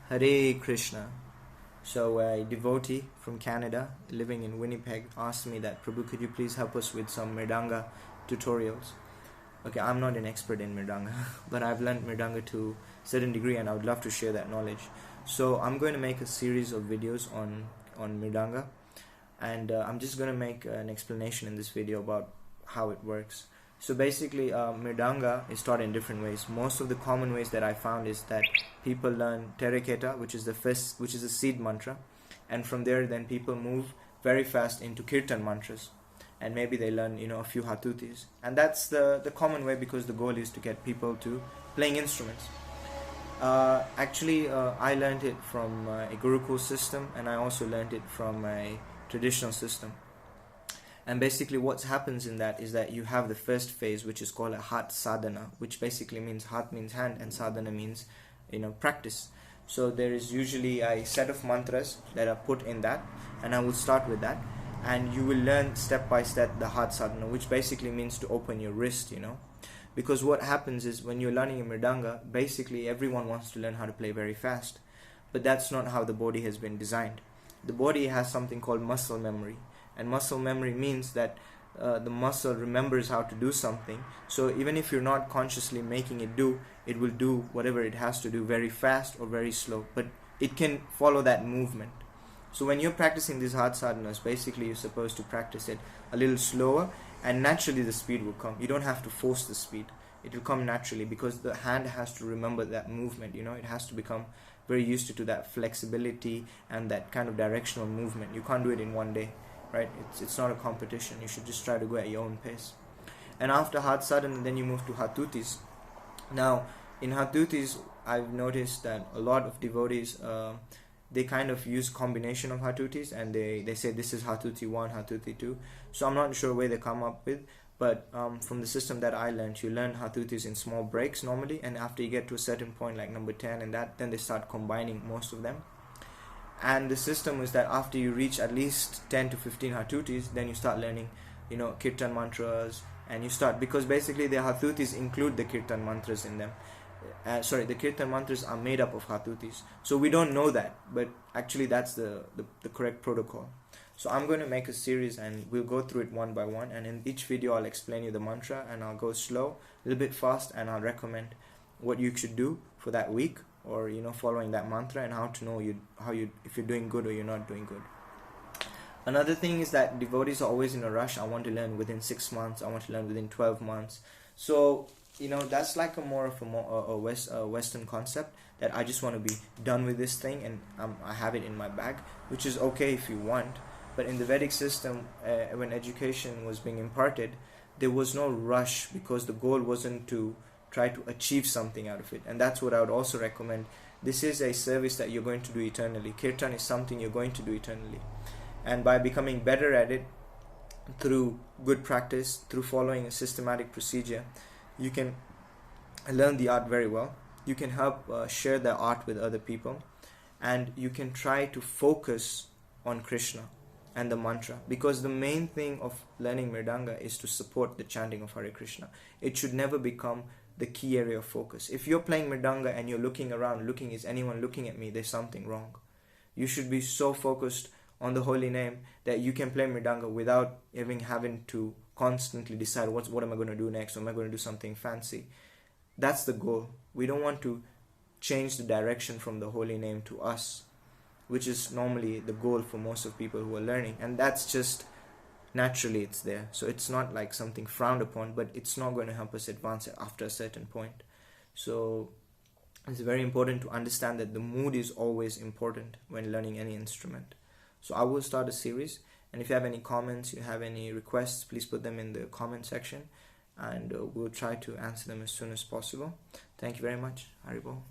Hare Krishna. So a devotee from Canada living in Winnipeg asked me that, Prabhu, could you please help us with some Mrdanga tutorials? Okay, I'm not an expert in Mrdanga, but I've learned Mrdanga to a certain degree and I would love to share that knowledge. So I'm going to make a series of videos on Mrdanga, and I'm just going to make an explanation in this video about how it works. So basically, Mrdanga is taught in different ways. Most of the common ways that I found is that people learn Teraketa, which is the seed mantra, and from there then people move very fast into Kirtan mantras, and maybe they learn a few Hatutis, and that's the common way because the goal is to get people to playing instruments. Actually, I learned it from a Gurukul system, and I also learned it from a traditional system. And basically what happens in that is that you have the first phase, which is called a Hat Sadhana, which basically means Hat means hand and Sadhana means practice. So there is usually a set of mantras that are put in that, and I will start with that, and you will learn step by step the Hat Sadhana, which basically means to open your wrist, because what happens is when you're learning a Mrdanga, basically everyone wants to learn how to play very fast, but that's not how the body has been designed. The body has something called muscle memory, and muscle memory means that the muscle remembers how to do something. So even if you're not consciously making it do, it will do whatever it has to do very fast or very slow, but it can follow that movement. So when you're practicing these Hat Sadhanas, basically you're supposed to practice it a little slower, and naturally the speed will come. You don't have to force the speed. It will come naturally because the hand has to remember that movement. It has to become very used to that flexibility and that kind of directional movement. You can't do it in one day, right? It's not a competition. You should just try to go at your own pace. And after Hat Sadhana, then you move to Hatutis. Now, in Hatutis, I've noticed that a lot of devotees, they kind of use combination of Hatutis, and they say this is Hatuti 1, Hatuti 2. So I'm not sure where they come up with, but from the system that I learned, you learn Hatutis in small breaks normally, and after you get to a certain point like number 10 and that, then they start combining most of them. And the system is that after you reach at least 10 to 15 Hatutis, then you start learning Kirtan mantras, and you start, because basically the Hatutis include the Kirtan mantras in them. The Kirtan mantras are made up of Hatutis. So we don't know that, but actually that's the correct protocol. So I'm going to make a series and we'll go through it one by one, and in each video I'll explain you the mantra, and I'll go slow, a little bit fast, and I'll recommend what you should do for that week, or following that mantra, and how to know if you're doing good or you're not doing good. Another thing is that devotees are always in a rush. I want to learn within 6 months, I want to learn within 12 months. So that's like a Western concept, that I just want to be done with this thing and I have it in my bag, which is okay if you want. But in the Vedic system, when education was being imparted, there was no rush, because the goal wasn't to try to achieve something out of it. And that's what I would also recommend. This is a service that you're going to do eternally. Kirtan is something you're going to do eternally, and by becoming better at it through good practice, through following a systematic procedure, you can learn the art very well. You can help share the art with other people, and you can try to focus on Krishna and the mantra, because the main thing of learning Mrdanga is to support the chanting of Hare Krishna. It should never become the key area of focus. If you're playing Mrdanga and you're looking around, is anyone looking at me, there's something wrong. You should be so focused on the holy name that you can play Mrdanga without even having to constantly decide what am I going to do next, or am I going to do something fancy. That's the goal. We don't want to change the direction from the holy name to us, which is normally the goal for most of people who are learning, and that's just naturally it's there. So it's not like something frowned upon, but it's not going to help us advance after a certain point. So it's very important to understand that the mood is always important when learning any instrument. So I will start a series, and if you have any comments, you have any requests, please put them in the comment section, and we'll try to answer them as soon as possible. Thank you very much. Haribol.